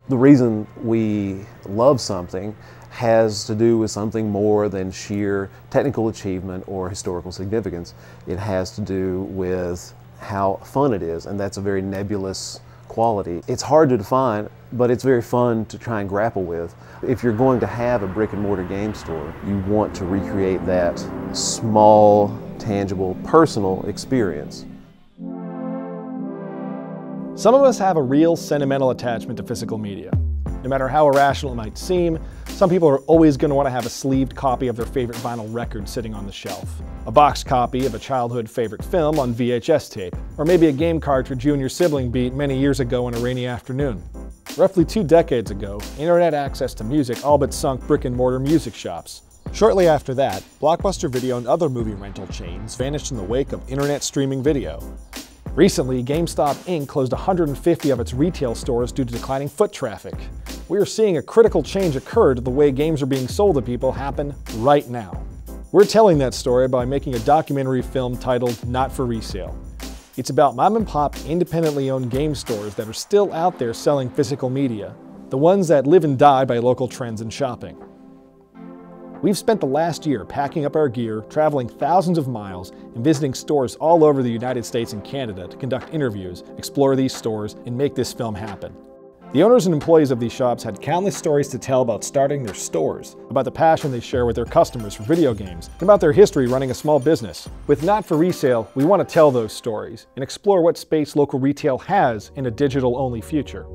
The reason we love something has to do with something more than sheer technical achievement or historical significance. It has to do with how fun it is, and that's a very nebulous quality. It's hard to define, but it's very fun to try and grapple with. If you're going to have a brick and mortar game store, you want to recreate that small, tangible, personal experience. Some of us have a real sentimental attachment to physical media. No matter how irrational it might seem, some people are always going to want to have a sleeved copy of their favorite vinyl record sitting on the shelf, a boxed copy of a childhood favorite film on VHS tape, or maybe a game cartridge you and your sibling beat many years ago on a rainy afternoon. Roughly 2 decades ago, internet access to music all but sunk brick-and-mortar music shops. Shortly after that, Blockbuster Video and other movie rental chains vanished in the wake of internet streaming video. Recently, GameStop Inc. closed 150 of its retail stores due to declining foot traffic. We are seeing a critical change occur to the way games are being sold to people happen right now. We're telling that story by making a documentary film titled Not for Resale. It's about mom-and-pop, independently owned game stores that are still out there selling physical media, the ones that live and die by local trends and shopping. We've spent the last year packing up our gear, traveling thousands of miles, and visiting stores all over the United States and Canada to conduct interviews, explore these stores, and make this film happen. The owners and employees of these shops had countless stories to tell about starting their stores, about the passion they share with their customers for video games, and about their history running a small business. With Not for Resale, we want to tell those stories and explore what space local retail has in a digital-only future.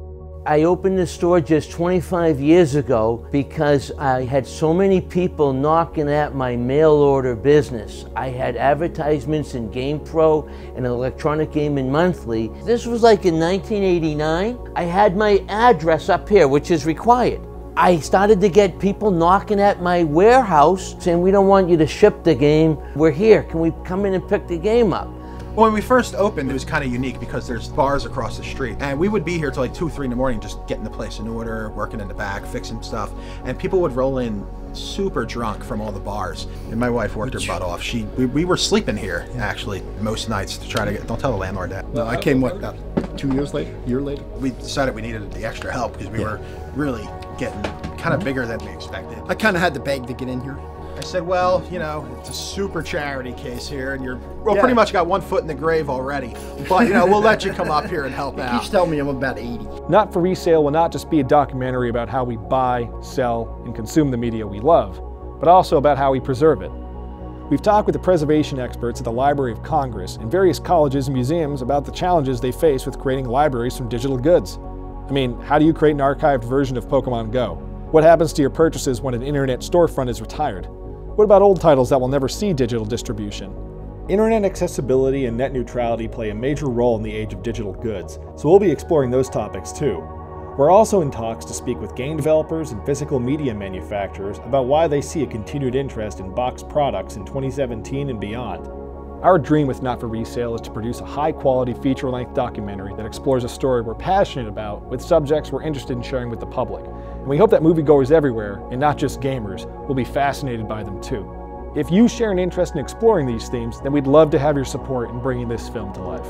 I opened the store just 25 years ago because I had so many people knocking at my mail order business. I had advertisements in GamePro and Electronic Gaming Monthly. This was like in 1989. I had my address up here, which is required. I started to get people knocking at my warehouse saying, "We don't want you to ship the game. We're here. Can we come in and pick the game up?" When we first opened, it was kind of unique because there's bars across the street, and we would be here till like 2 or 3 in the morning just getting the place in order, working in the back, fixing stuff, and people would roll in super drunk from all the bars. And my wife worked her butt off. We were sleeping here actually most nights to try to get. Don't tell the landlord that. No, I came what, about 2 years later, a year later? We decided we needed the extra help because we were really getting kind of bigger than we expected. I kind of had to beg to get in here. I said, well, you know, it's a super charity case here, and you're pretty much got 1 foot in the grave already. But, you know, we'll let you come up here and help out. He keeps telling me I'm about 80. Not for Resale will not just be a documentary about how we buy, sell, and consume the media we love, but also about how we preserve it. We've talked with the preservation experts at the Library of Congress and various colleges and museums about the challenges they face with creating libraries from digital goods. I mean, how do you create an archived version of Pokemon Go? What happens to your purchases when an internet storefront is retired? What about old titles that will never see digital distribution? Internet accessibility and net neutrality play a major role in the age of digital goods, so we'll be exploring those topics too. We're also in talks to speak with game developers and physical media manufacturers about why they see a continued interest in boxed products in 2017 and beyond. Our dream with Not for Resale is to produce a high-quality feature-length documentary that explores a story we're passionate about with subjects we're interested in sharing with the public. And we hope that moviegoers everywhere, and not just gamers, will be fascinated by them too. If you share an interest in exploring these themes, then we'd love to have your support in bringing this film to life.